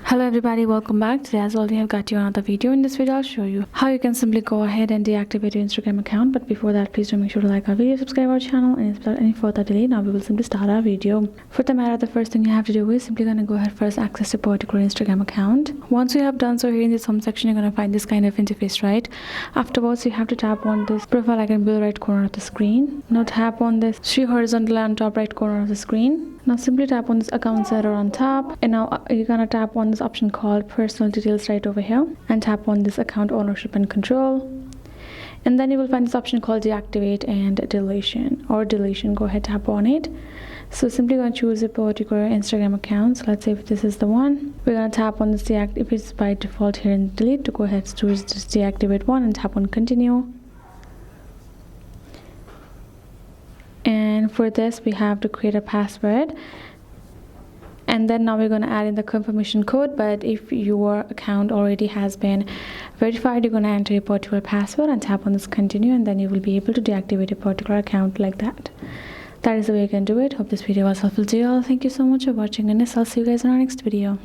Hello everybody, welcome back. Today as already I've got you another video. In this video I'll show you how you can simply go ahead and deactivate your Instagram account. But before that, please do make sure to like our video, subscribe our channel, and without any further delay, now we will simply start our video. For the matter, the first thing you have to do is simply gonna go ahead first access a particular Instagram account. Once you have done so, here in this home section you're gonna find this kind of interface, right? Afterwards you have to tap on this profile icon below right corner of the screen. Now tap on this three horizontal on top right corner of the screen. Now simply tap on this account setter on top, and now you're gonna tap on this option called personal details right over here and tap on this account ownership and control, and then you will find this option called deactivate and deletion. Go ahead, tap on it. So simply gonna choose a particular Instagram account. So let's say if this is the one, we're gonna tap on this deactivate. If it's by default here in delete, to go ahead choose this deactivate one and tap on continue. And for this we have to create a password, and then now we're going to add in the confirmation code. But if your account already has been verified, you're going to enter a particular password and tap on this continue, and then you will be able to deactivate a particular account like that. That is the way you can do it. Hope this video was helpful to you all. Thank you so much for watching, and I'll see you guys in our next video.